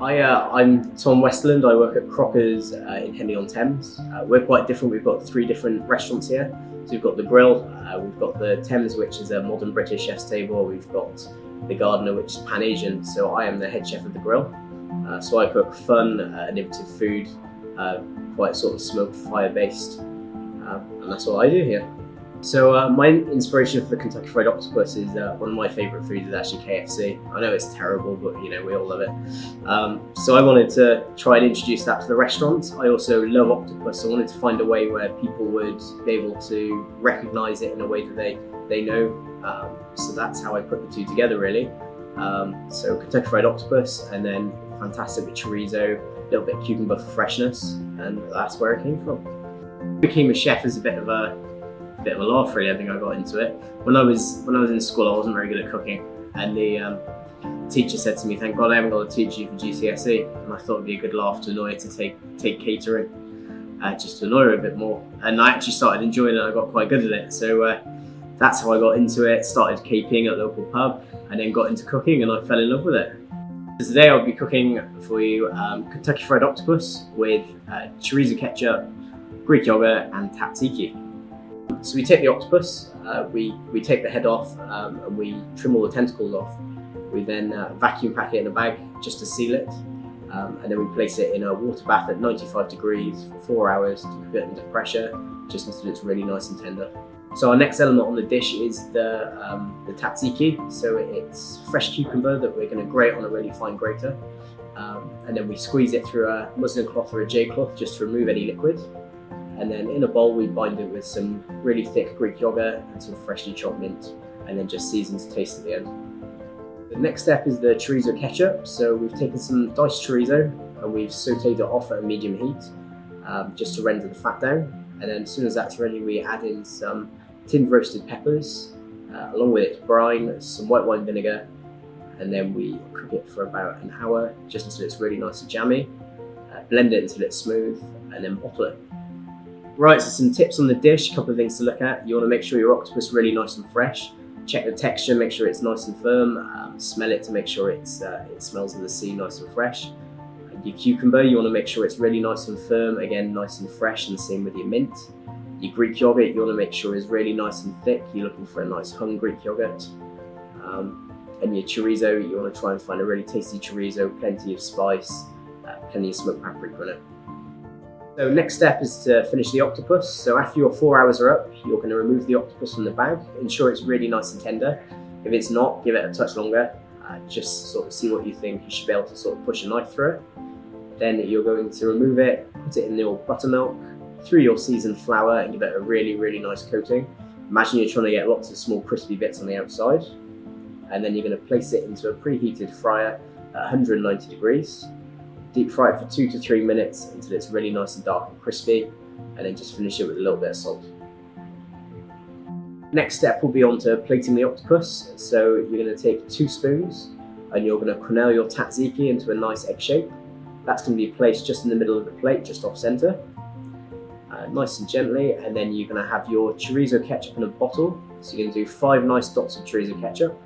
I'm Tom Westerland. I work at Crockers in Henley on Thames. We're quite different. We've got 3 different restaurants here. So we've got the Grill, we've got the Thames, which is a modern British chef's table. We've got the Gardener, which is Pan-Asian. So I am the head chef of the Grill. So I cook fun, innovative food, quite sort of smoked fire-based, and that's what I do here. So my inspiration for the Kentucky Fried Octopus is one of my favourite foods is actually KFC. I know it's terrible, but you know, we all love it. So I wanted to try and introduce that to the restaurant. I also love octopus. I wanted to find a way where people would be able to recognise it in a way that they know. So that's how I put the two together really. So Kentucky Fried Octopus, and then fantastic with chorizo, a little bit of cucumber for freshness, and that's where it came from. I became a chef as a bit of a laugh really. I think I got into it. When I was in school I wasn't very good at cooking, and the teacher said to me, "Thank God I haven't got to teach you for GCSE." And I thought it'd be a good laugh to annoy her to take catering, just to annoy her a bit more. And I actually started enjoying it. I got quite good at it. So that's how I got into it. Started KPing at a local pub, and then got into cooking, and I fell in love with it. So today I'll be cooking for you Kentucky Fried Octopus with chorizo ketchup, Greek yogurt, and tzatziki. So we take the octopus, we take the head off, and we trim all the tentacles off. We then vacuum pack it in a bag just to seal it, and then we place it in a water bath at 95 degrees for 4 hours to cook it under pressure, just until it's really nice and tender. So our next element on the dish is the tzatziki. So it's fresh cucumber that we're going to grate on a really fine grater, and then we squeeze it through a muslin cloth or a J cloth just to remove any liquid. And then in a bowl we bind it with some really thick Greek yogurt and some freshly chopped mint, and then just season to taste at the end. The next step is the chorizo ketchup. So we've taken some diced chorizo and we've sauteed it off at a medium heat, just to render the fat down. And then as soon as that's ready, we add in some tinned roasted peppers, along with its brine, some white wine vinegar, and then we cook it for about an hour, just until it's really nice and jammy. Blend it until it's smooth, and then bottle it. Right, so some tips on the dish, a couple of things to look at. You want to make sure your octopus is really nice and fresh. Check the texture, make sure it's nice and firm. Smell it to make sure it smells of the sea nice and fresh. Your cucumber, you want to make sure it's really nice and firm, again nice and fresh, and the same with your mint. Your Greek yogurt, you want to make sure is really nice and thick. You're looking for a nice hung Greek yogurt. And your chorizo, you want to try and find a really tasty chorizo, plenty of spice, plenty of smoked paprika in it. So next step is to finish the octopus. So after your 4 hours are up, you're going to remove the octopus from the bag. Ensure it's really nice and tender. If it's not, give it a touch longer. Just sort of see what you think. You should be able to sort of push a knife through it. Then you're going to remove it, put it in your buttermilk, through your seasoned flour, and give it a really, really nice coating. Imagine you're trying to get lots of small crispy bits on the outside. And then you're going to place it into a preheated fryer at 190 degrees. Deep fry it for 2 to 3 minutes until it's really nice and dark and crispy, and then just finish it with a little bit of salt. Next step will be on to plating the octopus. So you're going to take 2 spoons and you're going to quenelle your tzatziki into a nice egg shape. That's going to be placed just in the middle of the plate, just off center, nice and gently. And then you're going to have your chorizo ketchup in a bottle. So you're going to do 5 nice dots of chorizo ketchup,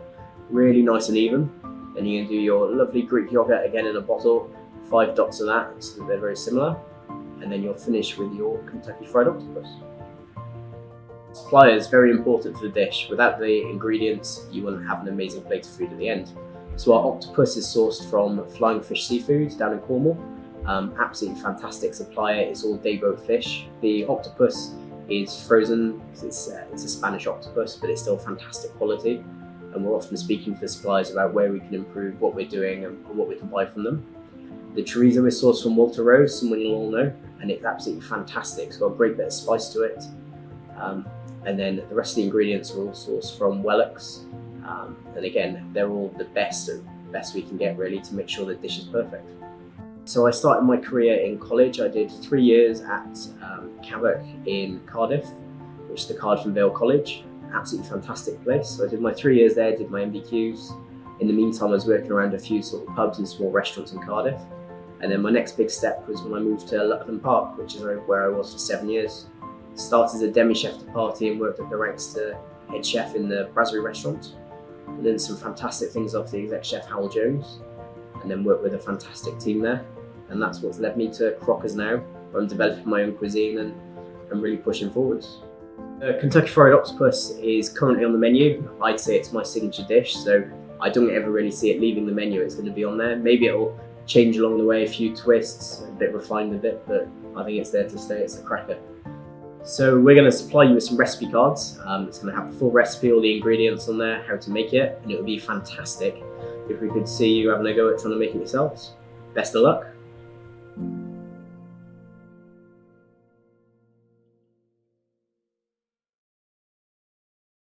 really nice and even. Then you're going to do your lovely Greek yogurt again in a bottle, 5 dots of that, so they're very similar. And then you'll finish with your Kentucky Fried Octopus. Supply is very important to the dish. Without the ingredients, you wouldn't have an amazing plate of food at the end. So our octopus is sourced from Flying Fish Seafoods down in Cornwall. Absolutely fantastic supplier. It's all dayboat fish. The octopus is frozen because it's a Spanish octopus, but it's still fantastic quality. And we're often speaking to the suppliers about where we can improve what we're doing and what we can buy from them. The chorizo is sourced from Walter Road, someone you'll all know, and it's absolutely fantastic. It's got a great bit of spice to it. And then the rest of the ingredients are all sourced from Wellock's. And again, they're all the best we can get really to make sure the dish is perfect. So I started my career in college. I did 3 years at Cabot in Cardiff, which is the Cardiff Vale College. Absolutely fantastic place. So I did my 3 years there, did my MBQs. In the meantime, I was working around a few sort of pubs and small restaurants in Cardiff. And then my next big step was when I moved to Luckland Park, which is where I was for 7 years. Started as a demi-chef de partie and worked up the ranks to head chef in the Brasserie restaurant. And then some fantastic things off the exec chef Howell Jones. and then worked with a fantastic team there. And that's what's led me to Crockers now, where I'm developing my own cuisine and I'm really pushing forwards. Kentucky Fried Octopus is currently on the menu. I'd say it's my signature dish, so I don't ever really see it leaving the menu. It's going to be on there. Maybe it'll change along the way, a few twists, a bit refined a bit, but I think it's there to stay. It's a cracker. So we're going to supply you with some recipe cards. It's going to have the full recipe, all the ingredients on there, how to make it, and it would be fantastic if we could see you having a go at trying to make it yourselves. Best of luck.